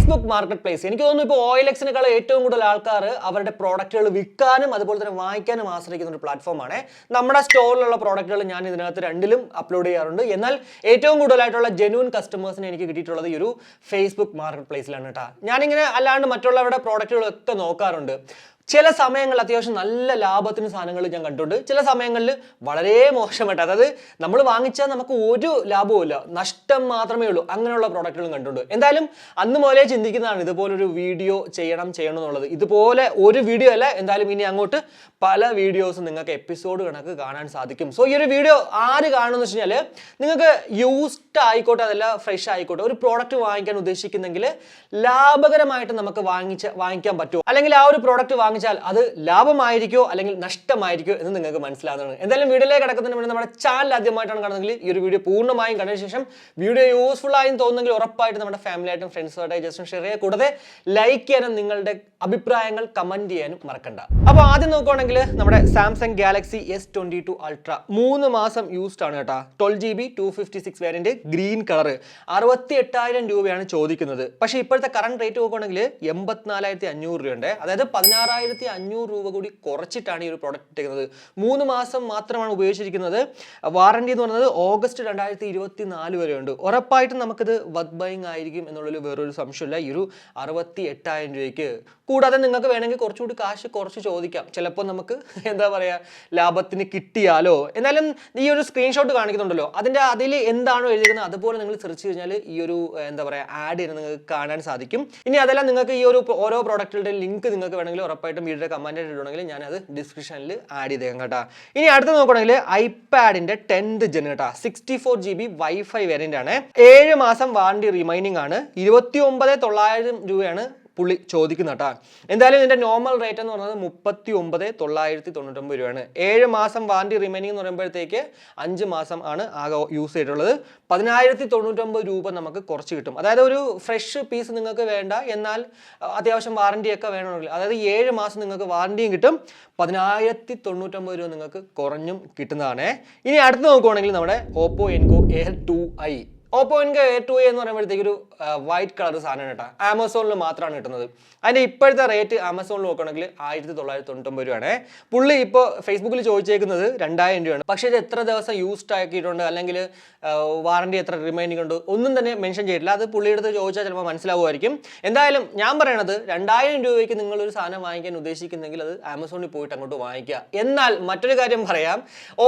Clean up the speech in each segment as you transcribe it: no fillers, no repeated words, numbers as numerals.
Facebook market place. എനിക്ക് തോന്നുന്നു ഇപ്പോൾ OLX-നേക്കാൾ ഏറ്റവും കൂടുതൽ ആൾക്കാർ അവരുടെ പ്രോഡക്റ്റുകൾ വിൽക്കാനും അതുപോലെ തന്നെ വാങ്ങിക്കാനും ആശ്രയിക്കുന്ന ഒരു പ്ലാറ്റ്ഫോമാണ്. നമ്മുടെ സ്റ്റോറിലുള്ള പ്രോഡക്റ്റുകൾ ഞാൻ ഇതിനകത്ത് രണ്ടിലും അപ്ലോഡ് ചെയ്യാറുണ്ട്. എന്നാൽ ഏറ്റവും കൂടുതലായിട്ടുള്ള ജെന്യൂൻ കസ്റ്റമേഴ്സിനെ എനിക്ക് കിട്ടിയിട്ടുള്ളത് ഈ ഒരു ഫേസ്ബുക്ക് മാർക്കറ്റ് പ്ലേസിലാണ് കേട്ടോ. ഞാനിങ്ങനെ അല്ലാണ്ട് മറ്റുള്ളവരുടെ പ്രോഡക്റ്റുകളൊക്കെ നോക്കാറുണ്ട്. ചില സമയങ്ങളിൽ അത്യാവശ്യം നല്ല ലാഭത്തിന് സാധനങ്ങൾ ഞാൻ കണ്ടിട്ടുണ്ട്. ചില സമയങ്ങളിൽ വളരെ മോശമായിട്ട്, അതായത് നമ്മൾ വാങ്ങിച്ചാൽ നമുക്ക് ഒരു ലാഭവുമില്ല, നഷ്ടം മാത്രമേ ഉള്ളൂ, അങ്ങനെയുള്ള പ്രോഡക്റ്റുകളും കണ്ടിട്ടുണ്ട്. എന്തായാലും അന്ന് മുതലേ ചിന്തിക്കുന്നതാണ് ഇതുപോലൊരു വീഡിയോ ചെയ്യണം എന്നുള്ളത്. ഇതുപോലെ ഒരു വീഡിയോ അല്ല, എന്തായാലും ഇനി അങ്ങോട്ട് പല വീഡിയോസും നിങ്ങൾക്ക് എപ്പിസോഡ് കണക്ക് കാണാൻ സാധിക്കും. സോ ഈ ഒരു വീഡിയോ ആര് കാണുമെന്ന് വെച്ച് കഴിഞ്ഞാൽ നിങ്ങൾക്ക് യൂസ്ഡ് ആയിക്കോട്ടെ അതല്ല ഫ്രഷ് ആയിക്കോട്ടെ ഒരു പ്രോഡക്റ്റ് വാങ്ങിക്കാൻ ഉദ്ദേശിക്കുന്നെങ്കിൽ ലാഭകരമായിട്ട് നമുക്ക് വാങ്ങിക്കാൻ പറ്റുമോ, അല്ലെങ്കിൽ ആ ഒരു പ്രോഡക്റ്റ് വാങ്ങിച്ചാൽ അത് ലാഭമായിരിക്കോ അല്ലെങ്കിൽ നഷ്ടമായിരിക്കോ എന്ന് നിങ്ങൾക്ക് മനസ്സിലാകുന്നതാണ്. എന്തായാലും വീഡിയോയിലേക്ക് കിടക്കുന്നതിന് മുന്നേ നമ്മുടെ ചാനൽ ആദ്യമായിട്ടാണ് കാണുന്നതെങ്കിൽ ഈ ഒരു വീഡിയോ പൂർണ്ണമായും കണ്ടതിന് ശേഷം വീഡിയോ യൂസ്ഫുൾ ആയി തോന്നുന്നെങ്കിൽ ഉറപ്പായിട്ട് നമ്മുടെ ഫാമിലിയായിട്ടും ഫ്രണ്ട്സുമായിട്ട് ജസ്റ്റ് ഷെയർ ചെയ്യുക. കൂടാതെ ലൈക്ക് ചെയ്യാനും നിങ്ങളുടെ അഭിപ്രായങ്ങൾ കമന്റ് ചെയ്യാനും മറക്കണ്ട. അപ്പോൾ ആദ്യം നോക്കുകയാണെങ്കിൽ നമ്മുടെ സാംസങ് ഗാലക്സി S22 Ultra 3 മാസം യൂസ്ഡ് ആണ് കേട്ടോ. 12GB 256 വേരിയന്റ് ഗ്രീൻ കളർ 68,000 രൂപയാണ് ചോദിക്കുന്നത്. പക്ഷേ ഇപ്പോഴത്തെ കറണ്ട് റേറ്റ് നോക്കുകയാണെങ്കിൽ 84,500 രൂപയുണ്ട്. അതായത് 16,500 രൂപ കൂടി കുറച്ചിട്ടാണ് ഈ ഒരു പ്രോഡക്റ്റ് ഇട്ടിരിക്കുന്നത്. 3 മാസം മാത്രമാണ് ഉപയോഗിച്ചിരിക്കുന്നത്. വാറണ്ടി എന്ന് പറയുന്നത് ഓഗസ്റ്റ് 2024 വരെയുണ്ട്. ഉറപ്പായിട്ടും നമുക്കിത് വർത്ത് ബൈങ് ആയിരിക്കും എന്നുള്ളൊരു വേറൊരു സംശയമില്ല ഈ ഒരു 68,000 രൂപയ്ക്ക്. കൂടാതെ നിങ്ങൾക്ക് വേണമെങ്കിൽ കുറച്ചുകൂടി കാശ് കുറച്ച് ചോദിക്കാം, ചിലപ്പോൾ നമുക്ക് എന്താ പറയുക ലാഭത്തിന് കിട്ടിയാലോ. എന്നാലും ഈ ഒരു സ്ക്രീൻഷോട്ട് കാണിക്കുന്നുണ്ടല്ലോ, അതിൽ എന്താണോ എഴുതിയിരിക്കുന്നത് അതുപോലെ നിങ്ങൾ സെർച്ച് കഴിഞ്ഞാൽ ഈ ഒരു എന്താ പറയുക ആഡ് ചെയ്യുന്നത് നിങ്ങൾക്ക് കാണാൻ സാധിക്കും. ഇനി അതെല്ലാം നിങ്ങൾക്ക് ഈ ഒരു ഓരോ പ്രോഡക്റ്റുകളുടെ ലിങ്ക് നിങ്ങൾക്ക് വേണമെങ്കിൽ ഉറപ്പായിട്ടും വീഡിയോ കമന്റ് ഇടുകയാണെങ്കിൽ ഞാനത് ഡിസ്ക്രിപ്ഷനിൽ ആഡ് ചെയ്തേക്കാം കേട്ടോ. ഇനി അടുത്ത് നോക്കുകയാണെങ്കിൽ ഐപാഡിന്റെ 10th ജെൻ കേട്ടോ, 64GB വൈഫൈ വേരിയന്റ് ആണ്. 7 മാസം വാറണ്ടി റിമൈനിങ് ആണ്. 29,900 രൂപയാണ് പുള്ളി ചോദിക്കുന്ന കേട്ടോ. എന്തായാലും ഇതിന്റെ നോർമൽ റേറ്റ് എന്ന് പറയുന്നത് 39,999 രൂപയാണ്. 7 മാസം വാറണ്ടി റിമൈനിങ് എന്ന് പറയുമ്പോഴത്തേക്ക് 5 മാസം ആണ് ആകെ യൂസ് ചെയ്തിട്ടുള്ളത്. 10,099 രൂപ നമുക്ക് കുറച്ച് കിട്ടും. അതായത് ഒരു ഫ്രഷ് പീസ് നിങ്ങൾക്ക് വേണ്ട, എന്നാൽ അത്യാവശ്യം വാറണ്ടിയൊക്കെ വേണമെങ്കിൽ, അതായത് 7 മാസം നിങ്ങൾക്ക് വാറണ്ടിയും കിട്ടും, 10,099 രൂപ നിങ്ങൾക്ക് കുറഞ്ഞും കിട്ടുന്നതാണ്. ഇനി അടുത്ത് നോക്കുവാണെങ്കിൽ നമ്മുടെ Oppo Enco Air 2i. Oppo Enco Air 2i എന്ന് പറയുമ്പോഴത്തേക്ക് ഒരു വൈറ്റ് കളർ സാധനമാണ് കേട്ടോ. ആമസോണിൽ മാത്രമാണ് കിട്ടുന്നത്. അതിൻ്റെ ഇപ്പോഴത്തെ റേറ്റ് ആമസോണിൽ നോക്കുകയാണെങ്കിൽ 1999 രൂപയാണ്. പുള്ളി ഇപ്പോൾ ഫേസ്ബുക്കിൽ ചോദിച്ചേക്കുന്നത് 2,000 രൂപയാണ്. പക്ഷേ ഇത് എത്ര ദിവസം യൂസ്ഡ് ആക്കിയിട്ടുണ്ട് അല്ലെങ്കിൽ വാറണ്ടി എത്ര റിമൈനിങ് ഉണ്ട് ഒന്നും തന്നെ മെൻഷൻ ചെയ്തിട്ടില്ല. അത് പുള്ളിയുടെ അടുത്ത് ചോദിച്ചാൽ ചിലപ്പോൾ മനസ്സിലാവുമായിരിക്കും. എന്തായാലും ഞാൻ പറയണത് 2,000 രൂപയ്ക്ക് നിങ്ങളൊരു സാധനം വാങ്ങിക്കാൻ ഉദ്ദേശിക്കുന്നെങ്കിൽ അത് ആമസോണിൽ പോയിട്ട് അങ്ങോട്ട് വാങ്ങിക്കുക. എന്നാൽ മറ്റൊരു കാര്യം പറയാം,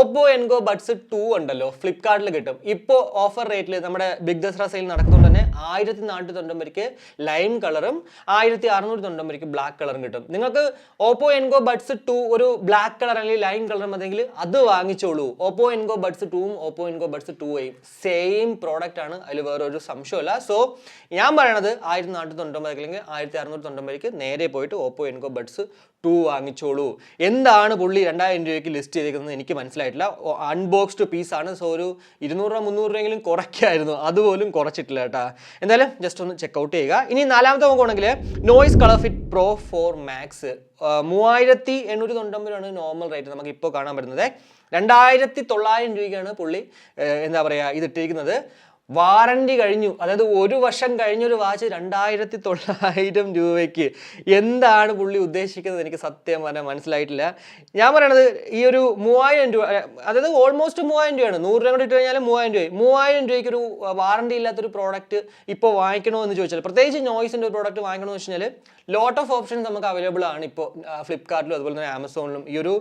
Oppo Enco Buds 2 ഉണ്ടല്ലോ, ഫ്ലിപ്കാർട്ടിൽ കിട്ടും. ഇപ്പോൾ ഓഫർ റേറ്റിൽ നമ്മുടെ ബിഗ് ദസറ സെയിൽ നടക്കുന്നുണ്ട് തന്നെ 1,499 ലൈം കളറും 1,699 ബ്ലാക്ക് കളറും കിട്ടും. നിങ്ങൾക്ക് Oppo Enco Buds 2 ഒരു ബ്ലാക്ക് കളർ അല്ലെങ്കിൽ ലൈം കളർ മതിയെങ്കിൽ അത് വാങ്ങിച്ചോളൂ. Oppo Enco Buds 2ഉം Oppo Enco Buds 2i same product ആണ്, അതിൽ വേറൊരു സംശയമില്ല. സോ ഞാൻ പറയണത് 1,499 അല്ലെങ്കിൽ 1,699 നേരെ പോയിട്ട് Oppo Enco Buds 2 വാങ്ങിച്ചോളൂ. എന്താണ് പുള്ളി 2,000 രൂപയ്ക്ക് ലിസ്റ്റ് ചെയ്തിരിക്കുന്നത് എനിക്ക് മനസ്സിലായിട്ടില്ല. അൺബോക്സ്ഡ് പീസാണ്. സോ ഒരു 200-300 രൂപയെങ്കിലും കുറയ്ക്കായിരുന്നു, അതുപോലും കുറച്ചിട്ടില്ല കേട്ടോ. എന്തായാലും ജസ്റ്റ് ഒന്ന് ചെക്കൗട്ട് ചെയ്യുക. ഇനി നാലാമത്തെ നോക്കുകയാണെങ്കിൽ നോയ്സ് കളർഫിറ്റ് Pro 4 Max 3,899 രൂപയാണ് നോർമൽ റേറ്റ് നമുക്ക് ഇപ്പോൾ കാണാൻ പറ്റുന്നത്. 2,900 രൂപയ്ക്കാണ് പുള്ളി എന്താ പറയുക ഇതിട്ടിരിക്കുന്നത്. വാറണ്ടി കഴിഞ്ഞു, അതായത് 1 വർഷം കഴിഞ്ഞൊരു വാച്ച് 2,900 രൂപയ്ക്ക്. എന്താണ് പുള്ളി ഉദ്ദേശിക്കുന്നത് എനിക്ക് സത്യം പറഞ്ഞാൽ മനസ്സിലായിട്ടില്ല. ഞാൻ പറയണത് ഈ ഒരു 3,000 രൂപ, അതായത് ഓൾമോസ്റ്റ് 3,000 രൂപയാണ്. 100 രൂപ കൂടി ഇട്ട് കഴിഞ്ഞാൽ 3,000 രൂപ. 3,000 രൂപയ്ക്ക് ഒരു വാറണ്ടി ഇല്ലാത്തൊരു പ്രോഡക്റ്റ് ഇപ്പോൾ വാങ്ങിക്കണോ എന്ന് ചോദിച്ചാൽ, പ്രത്യേകിച്ച് നോയ്സിൻ്റെ ഒരു പ്രോഡക്റ്റ് വാങ്ങിക്കണമെന്ന് വെച്ച് കഴിഞ്ഞാൽ ലോട്ട് ഓഫ് ഓപ്ഷൻസ് നമുക്ക് അവൈലബിൾ ആണ് ഇപ്പോൾ ഫ്ലിപ്കാർട്ടിലും അതുപോലെ തന്നെ ആമസോണിലും ഈ ഒരു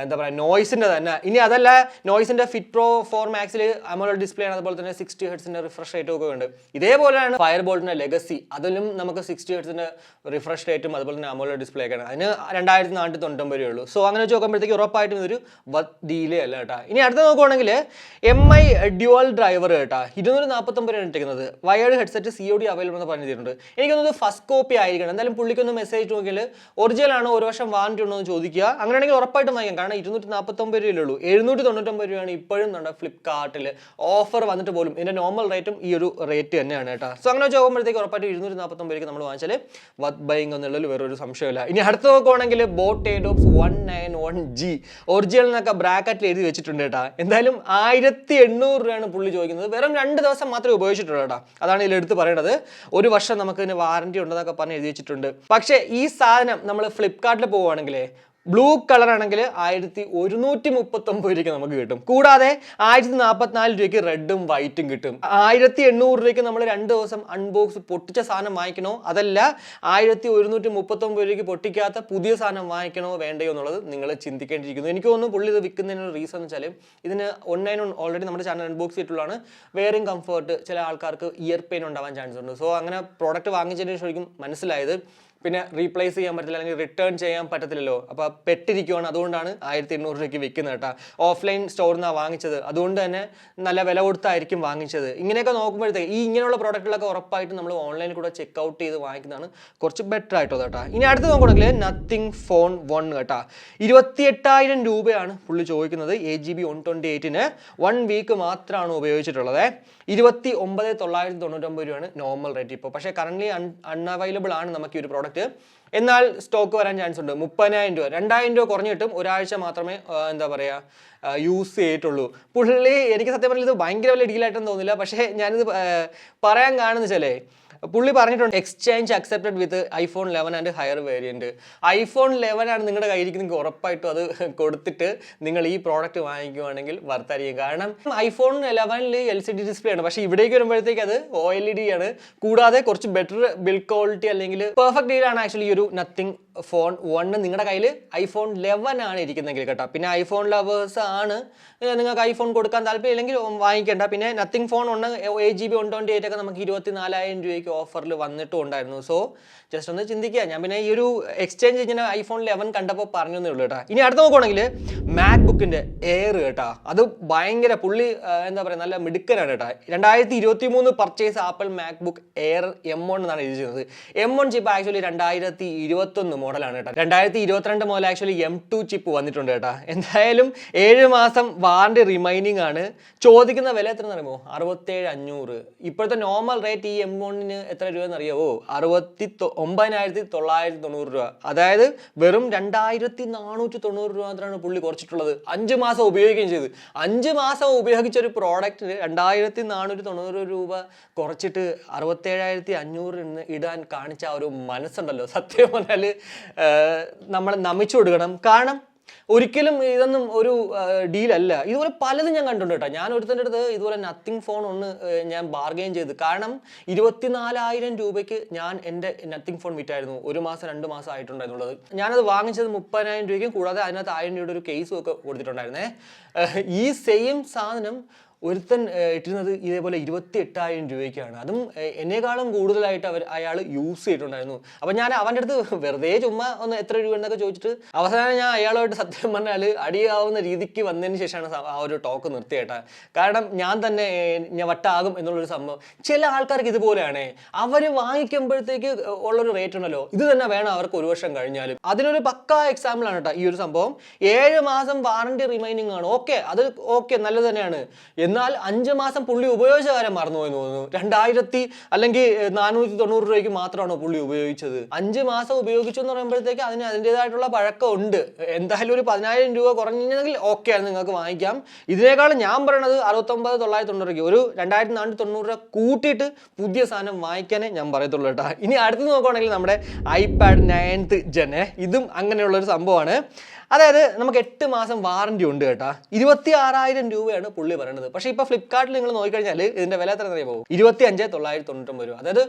എന്താ പറയുക നോയ്സിൻ്റെ തന്നെ. ഇനി അതല്ല, നോയ്സിൻ്റെ ഫിറ്റ് Pro 4 Maxൽ AMOLED ഡിസ്പ്ലേ ആണ്, അതുപോലെ തന്നെ 60 Hz റിഫ്രഷ് റേറ്റും ഒക്കെ ഉണ്ട്. ഇതേപോലെയാണ് ഫയർബോൾട്ടിന്റെ ലെഗസി, അതിലും നമുക്ക് 60 Hz റിഫ്രഷ് റേറ്റും അതുപോലെ തന്നെ AMOLED ഡിസ്പ്ലേ ഒക്കെയാണ്. അതിന് 2,499 രൂപയുള്ളൂ. സോ അങ്ങനെ വെച്ച് നോക്കുമ്പോഴത്തേക്ക് ഉറപ്പായിട്ടും ഇതൊരു ഡീലേ അല്ല കേട്ടോ. ഇനി അടുത്ത നോക്കുവാണെങ്കിൽ MI ഡ്യുവൽ ഡ്രൈവർ കേട്ടോ, 249 രൂപയാണ് ഇട്ടിരിക്കുന്നത്. വയേർഡ് ഹെഡ്സെറ്റ് COD അവൈലബിൾ എന്ന് പറഞ്ഞിട്ടുണ്ട്. എനിക്കൊന്നത് ഫസ്റ്റ് കോപ്പി ആയിരിക്കണം. എന്തായാലും പുള്ളിക്കൊന്ന് മെസ്സേജ് നോക്കിയാൽ ഒറിജിനൽ ആണോ 1 വർഷം വാറണ്ടി ഉണ്ടോ എന്ന് ചോദിക്കുക. അങ്ങനെയാണെങ്കിൽ ഉറപ്പായിട്ടും വാങ്ങിക്കാം. കാരണം 249 രൂപയുള്ളൂ. 799 രൂപയാണ് ഇപ്പോഴും നമ്മുടെ ഫ്ലിപ്കാർട്ടിൽ ഓഫർ വന്നിട്ട് പോലും. ഇതിന്റെ നോർമൽ നോർമൽ റേറ്റും ഈ ഒരു റേറ്റ് തന്നെയാണ് കേട്ടോ. സോ അങ്ങനെ വെച്ച് നോക്കുമ്പോഴത്തേക്ക് ഉറപ്പായിട്ട് 249 രൂപയ്ക്ക് നമ്മൾ വാങ്ങിച്ചാൽ വർത്ത് ബൈങ് എന്നുള്ളതിൽ വേറൊരു സംശയമില്ല. ഇനി അടുത്ത് നോക്കുവാണെങ്കിൽ ബോട്ട് Airdopes 191G ഒറിജിനൽ എന്നൊക്കെ ബ്രാക്കറ്റിൽ എഴുതി വെച്ചിട്ടുണ്ട് കേട്ടോ. എന്തായാലും 1800 രൂപയാണ് പുള്ളി ചോദിക്കുന്നത്. വെറും 2 ദിവസം മാത്രമേ ഉപയോഗിച്ചിട്ടുള്ളൂ കേട്ടോ. അതാണ് ഇതിൽ എടുത്ത് പറയേണ്ടത്. 1 വർഷം നമുക്ക് ഇതിന് വാറന്റി ഉണ്ടെന്നൊക്കെ പറഞ്ഞ് എഴുതി വെച്ചിട്ടുണ്ട്. പക്ഷേ ഈ സാധനം നമ്മൾ ഫ്ലിപ്കാർട്ടിൽ പോവുകയാണെങ്കിൽ ബ്ലൂ കളർ ആണെങ്കിൽ 1139 രൂപയ്ക്ക് നമുക്ക് കിട്ടും. കൂടാതെ 1044 രൂപയ്ക്ക് റെഡും വൈറ്റും കിട്ടും. 1800 രൂപയ്ക്ക് നമ്മൾ 2 ദിവസം അൺബോക്സ് പൊട്ടിച്ച സാധനം വാങ്ങിക്കണോ, അതല്ല 1139 രൂപയ്ക്ക് പൊട്ടിക്കാത്ത പുതിയ സാധനം വാങ്ങിക്കണോ വേണ്ടയോ എന്നുള്ളത് നിങ്ങൾ ചിന്തിക്കേണ്ടിയിരിക്കുന്നു. എനിക്ക് തോന്നുന്നു പുള്ളി ഇത് വിൽക്കുന്നതിനൊരു റീസൺ എന്ന് വെച്ചാൽ ഇതിന് 191 ഓൾറെഡി നമ്മുടെ ചാനൽ അൺബോക്സ് ചെയ്തിട്ടുള്ളതാണ്. വെയറിംഗ് കംഫർട്ട് ചില ആൾക്കാർക്ക് ഇയർ പെയിൻ ഉണ്ടാവാൻ ചാൻസ് ഉണ്ട്. സോ അങ്ങനെ പ്രോഡക്റ്റ് വാങ്ങിച്ചതിന് ശരിക്കും മനസ്സിലായത് പിന്നെ റീപ്ലേസ് ചെയ്യാൻ പറ്റില്ല, അല്ലെങ്കിൽ റിട്ടേൺ ചെയ്യാൻ പറ്റത്തില്ലല്ലോ. അപ്പോൾ പെട്ടിരിക്കുവാണ്, അതുകൊണ്ടാണ് 1800 രൂപയ്ക്ക് വിൽക്കുന്നത് കേട്ടോ. ഓഫ്ലൈൻ സ്റ്റോറിൽ നിന്നാണ് വാങ്ങിച്ചത്, അതുകൊണ്ട് തന്നെ നല്ല വില കൊടുത്തായിരിക്കും വാങ്ങിച്ചത്. ഇങ്ങനെയൊക്കെ നോക്കുമ്പോഴത്തേക്ക് ഇങ്ങനെയുള്ള പ്രോഡക്റ്റുകളൊക്കെ ഉറപ്പായിട്ടും നമ്മൾ ഓൺലൈനിൽ കൂടെ ചെക്ക് ഔട്ട് ചെയ്ത് വാങ്ങിക്കുന്നതാണ് കുറച്ച് ബെറ്റർ ആയിട്ടുള്ളത് കേട്ടോ. ഇനി അടുത്ത് നോക്കുകയാണെങ്കിൽ നത്തിങ് ഫോൺ 1 കേട്ടോ. 28,000 രൂപയാണ് പുള്ളി ചോദിക്കുന്നത്. 8GB 128-ന് 1 വീക്ക് മാത്രമാണ് ഉപയോഗിച്ചിട്ടുള്ളത്. 29,999 രൂപയാണ് നോർമൽ റേറ്റ് ഇപ്പോൾ. പക്ഷേ കറന്റ് അൺഅവൈലബിൾ ആണ് നമുക്ക് ഈ ഒരു പ്രോഡക്റ്റ്. എന്നാൽ സ്റ്റോക്ക് വരാൻ ചാൻസ് ഉണ്ട്. 30,000 രൂപ, 2,000 രൂപ കുറഞ്ഞ് കിട്ടും. ഒരാഴ്ച മാത്രമേ എന്താ പറയുക യൂസ് ചെയ്തിട്ടുള്ളൂ പുള്ളി. എനിക്ക് സത്യം പറഞ്ഞാൽ ഇത് ഭയങ്കര വലിയ ഡീലായിട്ടൊന്നും തോന്നില്ല. പക്ഷേ ഞാനിത് പറയാൻ കാണുന്ന വെച്ചാലേ പുള്ളി പറഞ്ഞിട്ടുണ്ട് exchange accepted with iPhone 11 and higher variant. iPhone 11 ആണ് നിങ്ങളുടെ കയ്യിരിക്കുന്നത്, ഉറപ്പായിട്ടും അത് കൊടുത്തിട്ട് നിങ്ങൾ ഈ പ്രോഡക്റ്റ് വാങ്ങിക്കുവാണെങ്കിൽ വർത്തായിരിക്കും. കാരണം iPhone 11-ൽ LCD ഡിസ്പ്ലേ ആണ്, പക്ഷേ ഇവിടേക്ക് വരുമ്പോഴത്തേക്ക് അത് OLED ആണ്. കൂടാതെ കുറച്ച് ബെറ്റർ ബിൽഡ് ക്വാളിറ്റി അല്ലെങ്കിൽ പെർഫെക്റ്റ് ഡീലാണ് ആക്ച്വലി ഈ ഒരു നത്തിങ് ഫോൺ 1 നിങ്ങളുടെ കയ്യിൽ iPhone 11 ആണ് ഇരിക്കുന്നെങ്കിൽ കേട്ടോ. പിന്നെ iPhone ലവേഴ്സ് ആണ്, നിങ്ങൾക്ക് iPhone കൊടുക്കാൻ താല്പര്യം ഇല്ലെങ്കിൽ വാങ്ങിക്കേണ്ട. പിന്നെ നത്തിങ് ഫോൺ 1 8GB 128 ഒക്കെ നമുക്ക് 24,000 രൂപയ്ക്ക് ഓഫറിൽ വന്നിട്ടും ഉണ്ടായിരുന്നു. സോ ജസ്റ്റ് ഒന്ന് ചിന്തിക്കുക. ഞാൻ പിന്നെ ഈ ഒരു എക്സ്ചേഞ്ച് ഇങ്ങനെ iPhone 11 കണ്ടപ്പോൾ പറഞ്ഞേ ഉള്ളൂ കേട്ടോ. ഇനി അടുത്ത് നോക്കുകയാണെങ്കിൽ മാക്ബുക്കിന്റെ എയർ കേട്ടോ. അത് ഭയങ്കര പുള്ളി എന്താ പറയുക നല്ല മിടുക്കനാണ് കേട്ടോ. 2023 purchase apple MacBook air M1 എന്നാണ് എഴുതിയിരുന്നത്. M1 ചിപ്പ് ആക്ച്വലി 2021 മോഡലാണ് കേട്ടോ. 2022 മുതൽ ആക്ച്വലി M2 ചിപ്പ് വന്നിട്ടുണ്ട് കേട്ടോ. എന്തായാലും 7 മാസം വാറണ്ടി റിമൈനിങ് ആണ്. ചോദിക്കുന്ന വില എത്ര അറിയുമോ? 67,500. ഇപ്പോഴത്തെ നോർമൽ റേറ്റ് ഈ M1-ന് എത്ര രൂപ എന്നറിയാവോ? 69,990 രൂപ. അതായത് വെറും 2,490 രൂപ മാത്രമാണ് പുള്ളി കുറച്ചിട്ടുള്ളത്. 5 മാസം ഉപയോഗിക്കുകയും ചെയ്ത്. 5 മാസം ഉപയോഗിച്ച ഒരു പ്രോഡക്റ്റിന് 2,490 രൂപ കുറച്ചിട്ട് 67,500 ഇടാൻ കാണിച്ച ആ ഒരു മനസ്സുണ്ടല്ലോ, സത്യം പറഞ്ഞാൽ നമ്മൾ നമിച്ചു കൊടുക്കണം. കാരണം ഒരിക്കലും ഇതൊന്നും ഒരു ഡീലല്ല. ഇതുപോലെ പലതും ഞാൻ കണ്ടിട്ടുണ്ട് കേട്ടോ. ഞാൻ ഒരുത്തൻ്റെ അടുത്ത് ഇതുപോലെ നത്തിങ് ഫോൺ 1 ഞാൻ ബാർഗെയിൻ ചെയ്ത്. കാരണം 24,000 രൂപയ്ക്ക് ഞാൻ എൻ്റെ നത്തിങ് ഫോൺ വിറ്റായിരുന്നു. 1 മാസം 2 മാസം ആയിട്ടുണ്ടായിരുന്നുള്ളത്. ഞാനത് വാങ്ങിച്ചത് 30,000 രൂപയ്ക്കും കൂടാതെ അതിനകത്ത് 1000 രൂപയുടെ ഒരു കേസും ഒക്കെ കൊടുത്തിട്ടുണ്ടായിരുന്നേ. ഈ സെയിം സാധനം ഒരുത്തൻ ഇട്ടിരുന്നത് ഇതേപോലെ 28,000 രൂപയ്ക്കാണ്. അതും എന്നെക്കാളും കൂടുതലായിട്ട് അയാൾ യൂസ് ചെയ്തിട്ടുണ്ടായിരുന്നു. അപ്പം ഞാൻ അവൻ്റെ അടുത്ത് വെറുതെ ചുമ്മാ ഒന്ന് എത്ര രൂപ എന്നൊക്കെ ചോദിച്ചിട്ട് അവസാനം ഞാൻ അയാളുമായിട്ട് സത്യം പറഞ്ഞാൽ അടിയാവുന്ന രീതിക്ക് വന്നതിന് ശേഷമാണ് ആ ഒരു ടോക്ക് നിർത്തിയേട്ടാ. കാരണം ഞാൻ തന്നെ ഞാൻ വട്ടാകും എന്നുള്ളൊരു സംഭവം. ചില ആൾക്കാർക്ക് ഇതുപോലെയാണ്. അവർ വാങ്ങിക്കുമ്പോഴത്തേക്ക് ഉള്ളൊരു റേറ്റ് ഉണ്ടല്ലോ, ഇത് തന്നെ വേണം അവർക്ക് 1 വർഷം കഴിഞ്ഞാലും. അതിനൊരു പക്കാ എക്സാമ്പിൾ ആണ് കേട്ടോ ഈ ഒരു സംഭവം. 7 മാസം വാറണ്ടി റിമൈനിങ് ആണ്. അത് ഓക്കെ നല്ലത് തന്നെയാണ്. എന്നാൽ 5 മാസം പുള്ളി ഉപയോഗിച്ച കാര്യം മറന്നുപോയെന്ന് തോന്നുന്നു. 2,000 അല്ലെങ്കിൽ 490 രൂപയ്ക്ക് മാത്രമാണോ പുള്ളി ഉപയോഗിച്ചത്? 5 മാസം ഉപയോഗിച്ചു എന്ന് പറയുമ്പോഴത്തേക്ക് അതിൻ്റെതായിട്ടുള്ള പഴക്കം ഉണ്ട്. എന്തായാലും ഒരു 10,000 രൂപ കുറഞ്ഞെങ്കിൽ ഓക്കെ ആണ്, നിങ്ങൾക്ക് വാങ്ങിക്കാം. ഇതിനേക്കാളും ഞാൻ പറയണത് 69,990 രൂപയ്ക്ക് ഒരു 2,490 രൂപ കൂട്ടിയിട്ട് പുതിയ സാധനം വാങ്ങിക്കാനേ ഞാൻ പറയത്തുള്ളൂ കേട്ടോ. ഇനി അടുത്ത് നോക്കുകയാണെങ്കിൽ നമ്മുടെ iPad 9th Gen, ഇതും അങ്ങനെയുള്ളൊരു സംഭവമാണ്. അതായത് നമുക്ക് 8 മാസം വാറണ്ടി ഉണ്ട് കേട്ടോ. 26,000 രൂപയാണ് പുള്ളി പറയുന്നത്. പക്ഷേ ഇപ്പോൾ ഫ്ലിപ്കാർട്ടിൽ നിങ്ങൾ നോക്കിക്കഴിഞ്ഞാൽ ഇതിൻ്റെ വില എത്ര അറിയാമോ? 25,999 രൂപ. അതായത്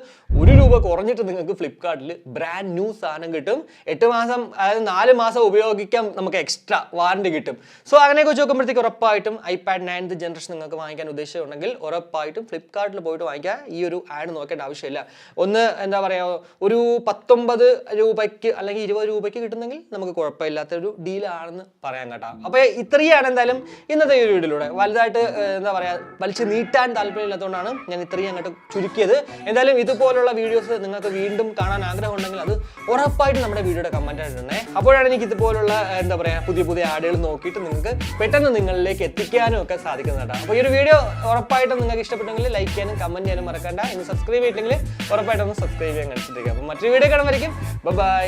1 രൂപ കുറഞ്ഞിട്ട് നിങ്ങൾക്ക് ഫ്ലിപ്കാർട്ടിൽ ബ്രാൻഡ് ന്യൂ സാധനം കിട്ടും. 8 മാസം അതായത് 4 മാസം ഉപയോഗിക്കാൻ നമുക്ക് എക്സ്ട്രാ വാറണ്ടി കിട്ടും. സോ അങ്ങനെയൊക്കെ വെച്ച് നോക്കുമ്പോഴത്തേക്ക് ഉറപ്പായിട്ടും iPad 9th ജനറേഷൻ നിങ്ങൾക്ക് വാങ്ങിക്കാൻ ഉദ്ദേശിച്ചിട്ടുണ്ടെങ്കിൽ ഉറപ്പായിട്ടും ഫ്ലിപ്കാർട്ടിൽ പോയിട്ട് വാങ്ങിക്കുക. ഈ ഒരു ആഡ് നോക്കേണ്ട ആവശ്യമില്ല. ഒന്ന് എന്താ പറയുക, ഒരു 19 രൂപയ്ക്ക് അല്ലെങ്കിൽ 20 രൂപയ്ക്ക് കിട്ടുന്നെങ്കിൽ നമുക്ക് കുഴപ്പമില്ലാത്തൊരു ഡീലാണെന്ന് പറയാൻ കേട്ടോ. അപ്പോൾ ഇത്രയാണ് എന്തായാലും ഇന്നത്തെ ഈ ഒരു വീഡിയോയിലൂടെ. വലുതായിട്ട് എന്താ പറയുക വലിച്ച് നീട്ടാൻ താല്പര്യമില്ലാത്തതുകൊണ്ടാണ് ഞാൻ ഇത്രയും അങ്ങോട്ട് ചുരുക്കിയത്. എന്തായാലും ഇതുപോലുള്ള വീഡിയോസ് വീഡിയോസ് നിങ്ങൾക്ക് വീണ്ടും കാണാൻ ആഗ്രഹമുണ്ടെങ്കിൽ അത് ഉറപ്പായിട്ടും നമ്മുടെ വീഡിയോയുടെ കമന്റ് ആയിട്ടുണ്ട്. അപ്പോഴാണ് എനിക്ക് ഇതുപോലുള്ള എന്താ പറയുക പുതിയ ആഡുകൾ നോക്കിയിട്ട് നിങ്ങൾക്ക് പെട്ടെന്ന് നിങ്ങളിലേക്ക് എത്തിക്കാനും ഒക്കെ സാധിക്കുന്നതാണ്. അപ്പോൾ ഈ ഒരു വീഡിയോ ഉറപ്പായിട്ടും നിങ്ങൾക്ക് ഇഷ്ടപ്പെട്ടെങ്കിൽ ലൈക്ക് ചെയ്യാനും കമന്റ് ചെയ്യാനും മറക്കണ്ട. ഇനി സബ്സ്ക്രൈബ് ചെയ്തില്ലെങ്കിൽ ഉറപ്പായിട്ടും ഒന്ന് സബ്സ്ക്രൈബ് ചെയ്യാൻ കഴിച്ചിരിക്കുക. അപ്പോൾ മറ്റൊരു വീഡിയോ കാണുമായിരിക്കും. ബൈ.